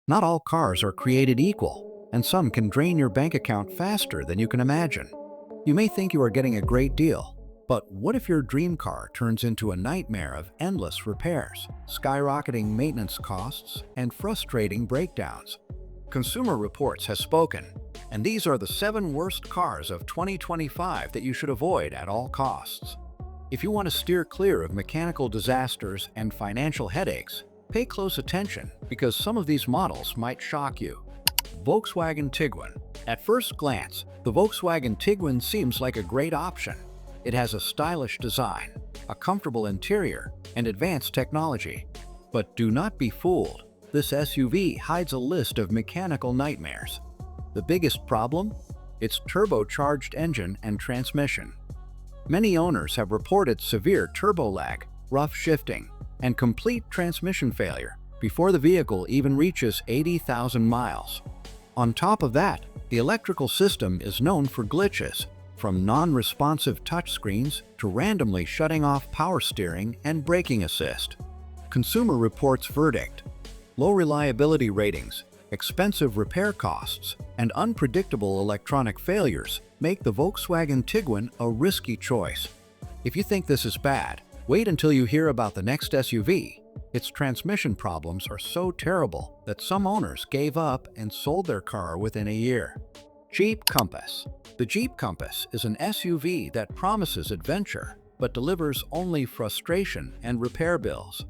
Not all cars are created equal, and some can drain your bank account faster than you can imagine. You may think you are getting a great deal, but what if your dream car turns into a nightmare of endless repairs, skyrocketing maintenance costs, and frustrating breakdowns? Consumer Reports has spoken, and these are the 7 worst cars of 2025 that you should avoid at all costs. If you want to steer clear of mechanical disasters and financial headaches, pay close attention because some of these models might shock you. Volkswagen Tiguan. At first glance, the Volkswagen Tiguan seems like a great option. It has a stylish design, a comfortable interior, and advanced technology. But do not be fooled. This SUV hides a list of mechanical nightmares. The biggest problem? Its turbocharged engine and transmission. Many owners have reported severe turbo lag, rough shifting, and complete transmission failure before the vehicle even reaches 80,000 miles. On top of that, the electrical system is known for glitches, from non-responsive touchscreens to randomly shutting off power steering and braking assist. Consumer Reports verdict: low reliability ratings, expensive repair costs, and unpredictable electronic failures make the Volkswagen Tiguan a risky choice. If you think this is bad, wait until you hear about the next SUV. Its transmission problems are so terrible that some owners gave up and sold their car within a year. Jeep Compass. The Jeep Compass is an SUV that promises adventure but delivers only frustration and repair bills.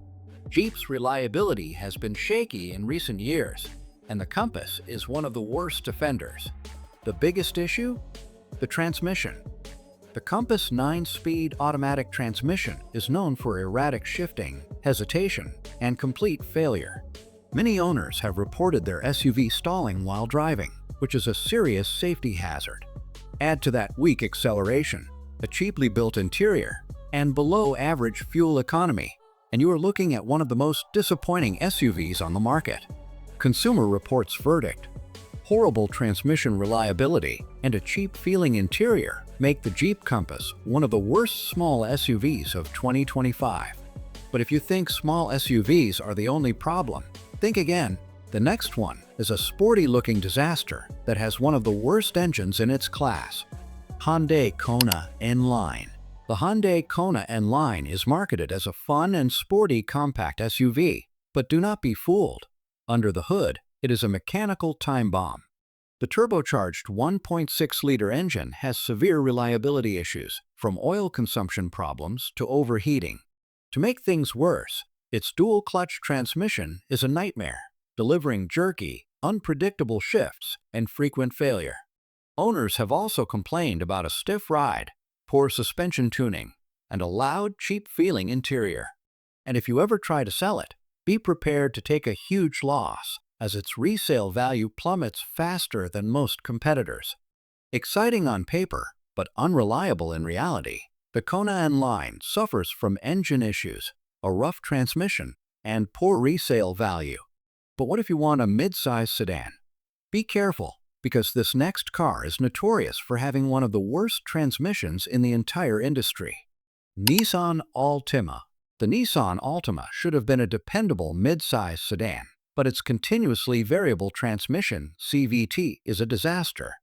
Jeep's reliability has been shaky in recent years, and the Compass is one of the worst offenders. The biggest issue? The transmission. The Compass 9-speed automatic transmission is known for erratic shifting, hesitation, and complete failure. Many owners have reported their SUV stalling while driving, which is a serious safety hazard. Add to that weak acceleration, a cheaply built interior, and below-average fuel economy, and you are looking at one of the most disappointing SUVs on the market. Consumer Reports verdict: horrible transmission reliability and a cheap-feeling interior make the Jeep Compass one of the worst small SUVs of 2025. But if you think small SUVs are the only problem, think again. The next one is a sporty-looking disaster that has one of the worst engines in its class. Hyundai Kona N-Line. The Hyundai Kona N-Line is marketed as a fun and sporty compact SUV, but do not be fooled. Under the hood, it is a mechanical time bomb. The turbocharged 1.6-liter engine has severe reliability issues, from oil consumption problems to overheating. To make things worse, its dual-clutch transmission is a nightmare, delivering jerky, unpredictable shifts and frequent failure. Owners have also complained about a stiff ride, poor suspension tuning, and a loud, cheap-feeling interior. And if you ever try to sell it, be prepared to take a huge loss, as its resale value plummets faster than most competitors. Exciting on paper, but unreliable in reality, the Kona N-Line suffers from engine issues, a rough transmission, and poor resale value. But what if you want a mid-size sedan? Be careful, because this next car is notorious for having one of the worst transmissions in the entire industry. Nissan Altima. The Nissan Altima should have been a dependable mid-size sedan, but its continuously variable transmission, CVT, is a disaster.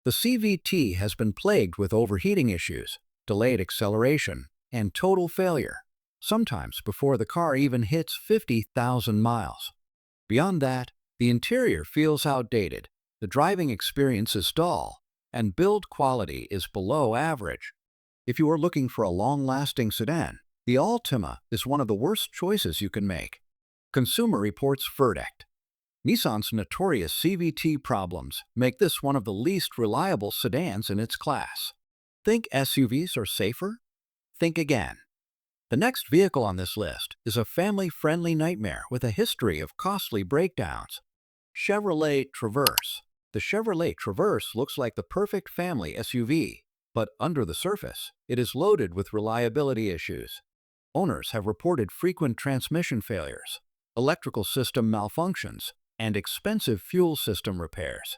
The CVT has been plagued with overheating issues, delayed acceleration, and total failure, sometimes before the car even hits 50,000 miles. Beyond that, the interior feels outdated, the driving experience is dull, and build quality is below average. If you are looking for a long-lasting sedan, the Altima is one of the worst choices you can make. Consumer Reports verdict: Nissan's notorious CVT problems make this one of the least reliable sedans in its class. Think SUVs are safer? Think again. The next vehicle on this list is a family-friendly nightmare with a history of costly breakdowns. Chevrolet Traverse. The Chevrolet Traverse looks like the perfect family SUV, but under the surface, it is loaded with reliability issues. Owners have reported frequent transmission failures, electrical system malfunctions, and expensive fuel system repairs.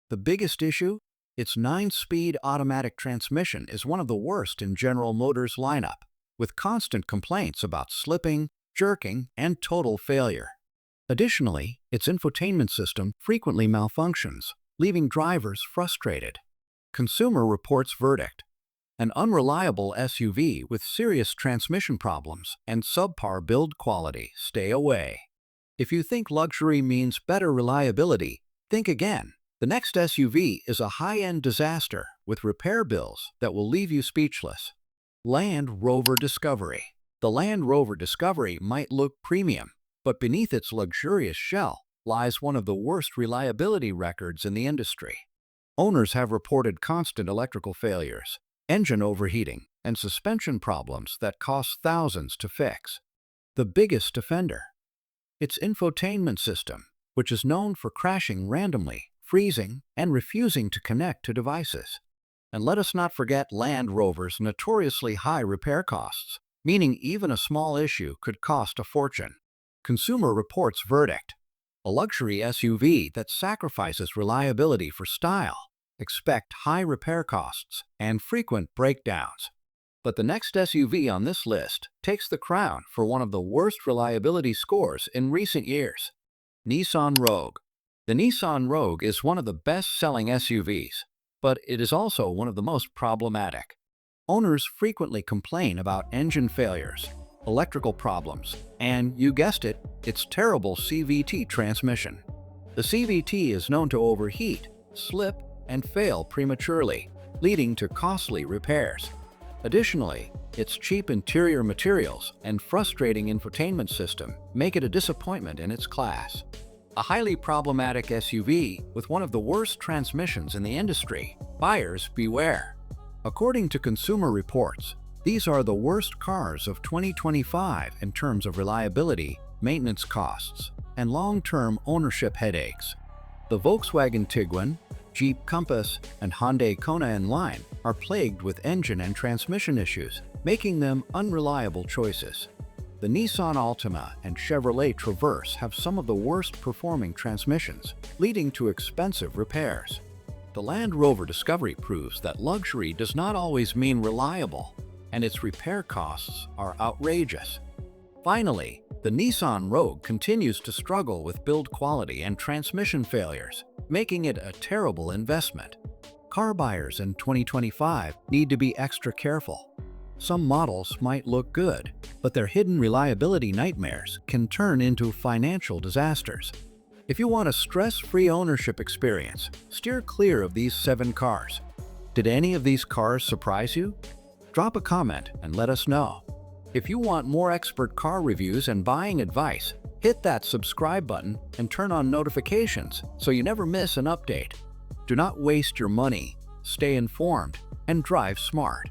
The biggest issue? Its 9-speed automatic transmission is one of the worst in General Motors' lineup, with constant complaints about slipping, jerking, and total failure. Additionally, its infotainment system frequently malfunctions, leaving drivers frustrated. Consumer Reports verdict: an unreliable SUV with serious transmission problems and subpar build quality. Stay away. If you think luxury means better reliability, think again. The next SUV is a high-end disaster with repair bills that will leave you speechless. Land Rover Discovery. The Land Rover Discovery might look premium, but beneath its luxurious shell lies one of the worst reliability records in the industry. Owners have reported constant electrical failures, engine overheating, and suspension problems that cost thousands to fix. The biggest offender: its infotainment system, which is known for crashing randomly, freezing, and refusing to connect to devices. And let us not forget Land Rover's notoriously high repair costs, meaning even a small issue could cost a fortune. Consumer Reports verdict: a luxury SUV that sacrifices reliability for style. Expect high repair costs and frequent breakdowns. But the next SUV on this list takes the crown for one of the worst reliability scores in recent years. Nissan Rogue. The Nissan Rogue is one of the best-selling SUVs, but it is also one of the most problematic. Owners frequently complain about engine failures, electrical problems, and, you guessed it, its terrible CVT transmission. The CVT is known to overheat, slip, and fail prematurely, leading to costly repairs. Additionally, its cheap interior materials and frustrating infotainment system make it a disappointment in its class. A highly problematic SUV with one of the worst transmissions in the industry. Buyers beware. According to Consumer Reports, these are the worst cars of 2025 in terms of reliability, maintenance costs, and long-term ownership headaches. The Volkswagen Tiguan, Jeep Compass, and Hyundai Kona in line are plagued with engine and transmission issues, making them unreliable choices. The Nissan Altima and Chevrolet Traverse have some of the worst-performing transmissions, leading to expensive repairs. The Land Rover Discovery proves that luxury does not always mean reliable, and its repair costs are outrageous. Finally, the Nissan Rogue continues to struggle with build quality and transmission failures, making it a terrible investment. Car buyers in 2025 need to be extra careful. Some models might look good, but their hidden reliability nightmares can turn into financial disasters. If you want a stress-free ownership experience, steer clear of these 7 cars. Did any of these cars surprise you? Drop a comment and let us know. If you want more expert car reviews and buying advice, hit that subscribe button and turn on notifications so you never miss an update. Do not waste your money, stay informed, and drive smart.